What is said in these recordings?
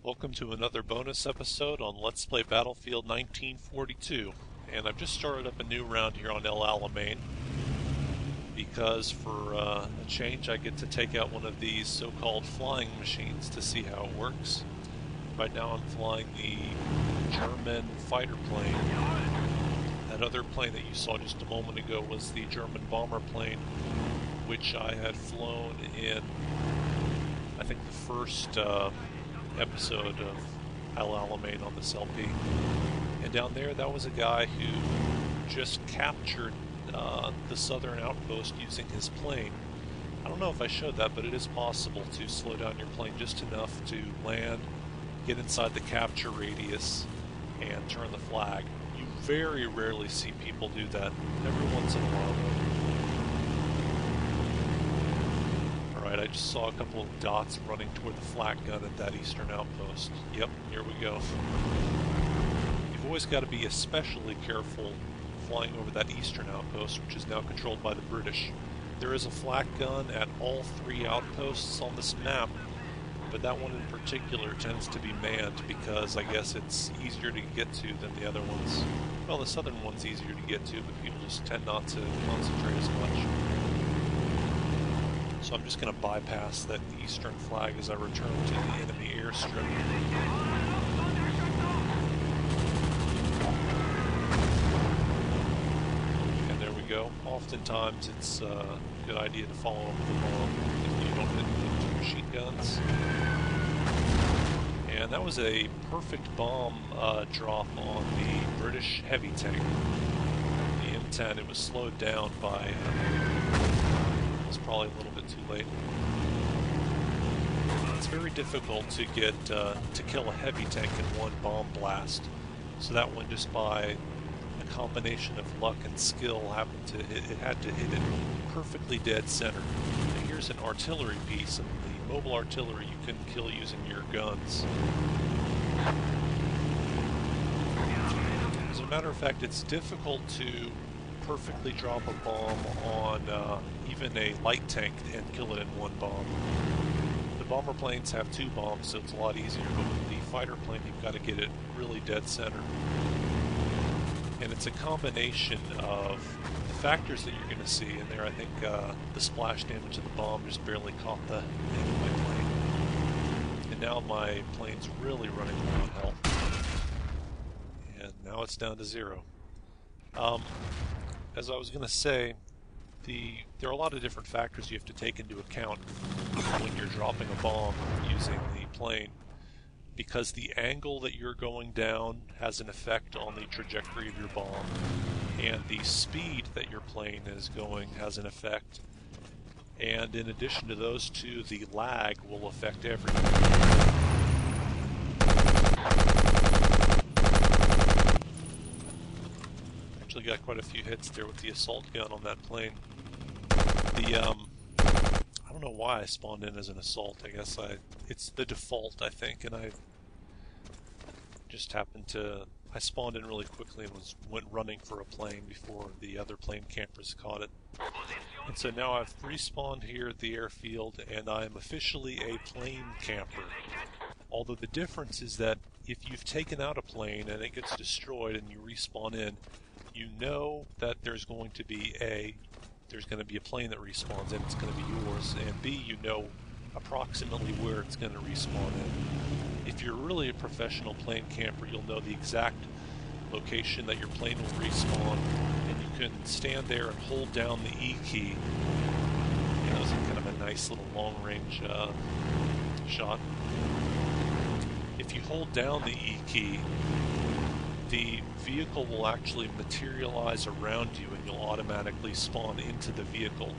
Welcome to another bonus episode on Let's Play Battlefield 1942, and I've just started up a new round here on Alamein because for a change I get to take out one of these so-called flying machines to see how it works. Right now I'm flying the German fighter plane. That other plane that you saw just a moment ago was the German bomber plane, which I had flown in, I think, the first episode of Alamein on this LP. And down there, that was a guy who just captured the southern outpost using his plane. I don't know if I showed that, but it is possible to slow down your plane just enough to land, get inside the capture radius, and turn the flag. You very rarely see people do that. Every once in a while, though. Alright, I just saw a couple of dots running toward the flak gun at that eastern outpost. Yep, here we go. You've always got to be especially careful flying over that eastern outpost, which is now controlled by the British. There is a flak gun at all three outposts on this map, but that one in particular tends to be manned because I guess it's easier to get to than the other ones. Well, the southern one's easier to get to, but people just tend not to concentrate as much. So I'm just going to bypass that eastern flag as I return to the enemy airstrip. And there we go. Oftentimes it's a good idea to follow up with a bomb if you don't hit into machine guns. And that was a perfect bomb drop on the British heavy tank. The M10, it was slowed down by... It's probably a little bit too late. It's very difficult to get to kill a heavy tank in one bomb blast. So that one, just by a combination of luck and skill, happened to it had to hit it perfectly dead center. Now here's an artillery piece, and the mobile artillery you can kill using your guns. As a matter of fact, it's difficult to perfectly drop a bomb on even a light tank and kill it in one bomb. The bomber planes have two bombs, so it's a lot easier, but with the fighter plane you've got to get it really dead center. And it's a combination of the factors that you're going to see in there. I think the splash damage of the bomb just barely caught the end of my plane. And now my plane's really running low on health. And now it's down to 0. As I was going to say, there are a lot of different factors you have to take into account when you're dropping a bomb using the plane, because the angle that you're going down has an effect on the trajectory of your bomb, and the speed that your plane is going has an effect, and in addition to those two, the lag will affect everything. Actually got quite a few hits there with the assault gun on that plane. I don't know why I spawned in as an assault. I guess it's the default, I think, and I just happened to... I spawned in really quickly and went running for a plane before the other plane campers caught it. And so now I've respawned here at the airfield, and I'm officially a plane camper. Although the difference is that if you've taken out a plane and it gets destroyed and you respawn in, you know that there's going to be a plane that respawns and it's going to be yours, and B, you know approximately where it's going to respawn in. If you're really a professional plane camper, you'll know the exact location that your plane will respawn, and you can stand there and hold down the E key. You know, it's kind of a nice little long-range shot. If you hold down the E key, the vehicle will actually materialize around you and you'll automatically spawn into the vehicle.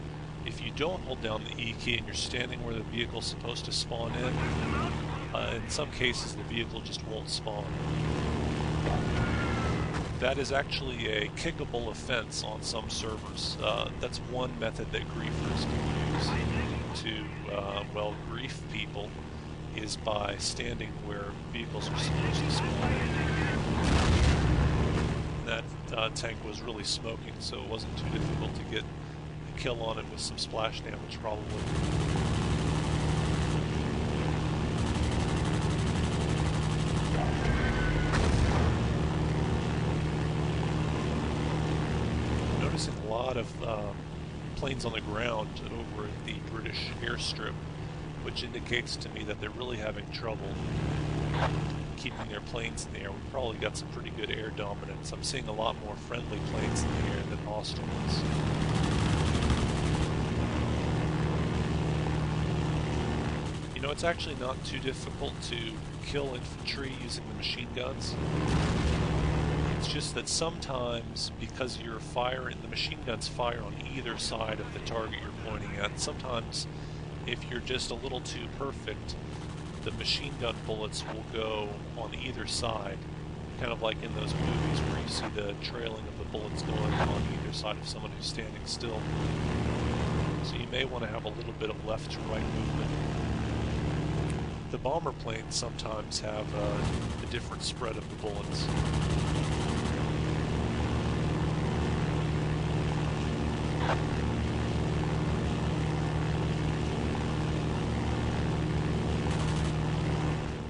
If you don't hold down the E key and you're standing where the vehicle's supposed to spawn in some cases the vehicle just won't spawn. That is actually a kickable offense on some servers. That's one method that griefers can use to, well, grief people, is by standing where vehicles are supposed to spawn. That tank was really smoking, so it wasn't too difficult to get a kill on it with some splash damage, probably. lot of planes on the ground over at the British airstrip, which indicates to me that they're really having trouble keeping their planes in the air. We've probably got some pretty good air dominance. I'm seeing a lot more friendly planes in the air than hostile ones. You know, it's actually not too difficult to kill infantry using the machine guns. It's just that sometimes, because the machine guns fire on either side of the target you're pointing at, sometimes if you're just a little too perfect, the machine gun bullets will go on either side, kind of like in those movies where you see the trailing of the bullets going on either side of someone who's standing still. So you may want to have a little bit of left to right movement. The bomber planes sometimes have a different spread of the bullets.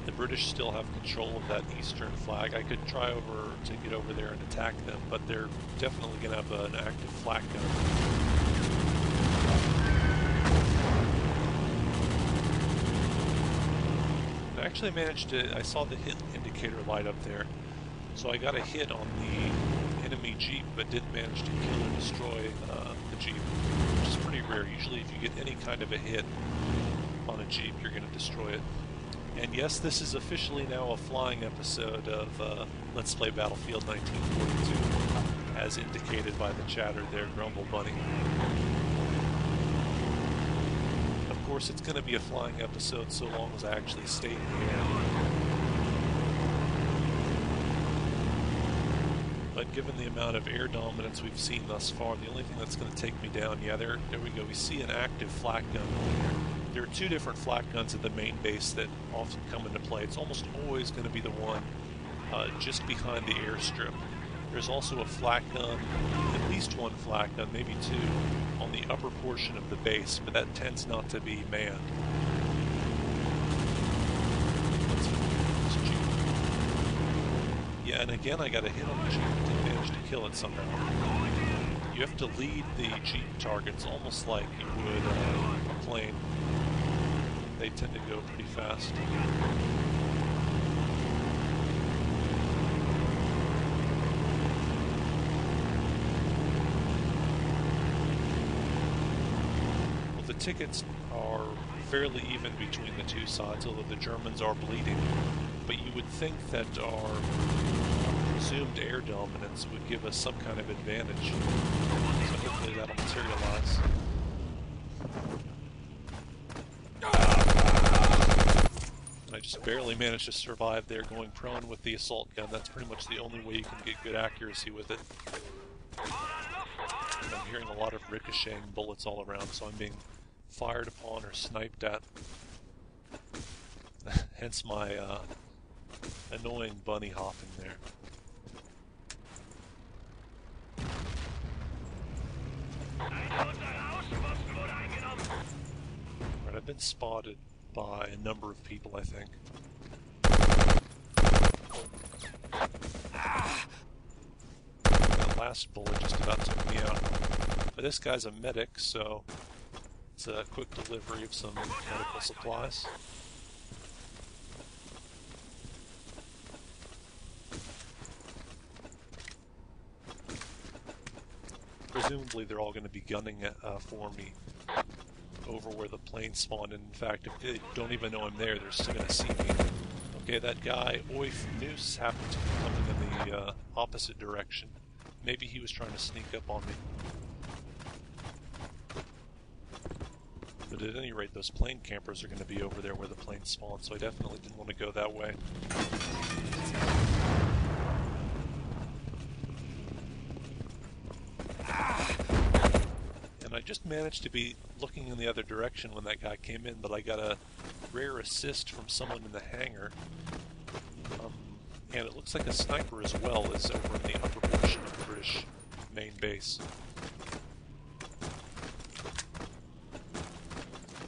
The British still have control of that eastern flag. I could try to get over there and attack them, but they're definitely going to have an active flak gun. I actually managed to, I saw the hit indicator light up there, so I got a hit on the enemy Jeep, but didn't manage to kill or destroy the Jeep, which is pretty rare. Usually if you get any kind of a hit on a Jeep, you're going to destroy it. And yes, this is officially now a flying episode of Let's Play Battlefield 1942, as indicated by the chatter there, Grumble Bunny. Of course, it's going to be a flying episode so long as I actually stay in the air. But given the amount of air dominance we've seen thus far, the only thing that's going to take me down, yeah, there we go, we see an active flak gun over there. There are two different flak guns at the main base that often come into play. It's almost always going to be the one just behind the airstrip. There's also a flak gun, at least one flak gun, maybe two, on the upper portion of the base, but that tends not to be manned. Yeah, and again I got a hit on the Jeep, didn't manage to kill it somehow. You have to lead the Jeep targets almost like you would a plane. They tend to go pretty fast. Well, the tickets are fairly even between the two sides, although the Germans are bleeding. But you would think that our presumed air dominance would give us some kind of advantage. So hopefully that'll materialize. I just barely managed to survive there going prone with the assault gun. That's pretty much the only way you can get good accuracy with it. And I'm hearing a lot of ricocheting bullets all around, so I'm being fired upon or sniped at. Hence my annoying bunny hopping there. Right, I've been spotted by a number of people, I think. That last bullet just about took me out. But this guy's a medic, so it's a quick delivery of some medical supplies. Presumably they're all going to be gunning for me over where the plane spawned, and in fact, if they don't even know I'm there, they're still going to see me. Okay, that guy, Oif Noose, happened to be coming in the opposite direction. Maybe he was trying to sneak up on me. But at any rate, those plane campers are going to be over there where the plane spawned, so I definitely didn't want to go that way. I just managed to be looking in the other direction when that guy came in, but I got a rare assist from someone in the hangar. And it looks like a sniper as well is over in the upper portion of the British main base.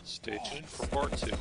Stay tuned for part 2.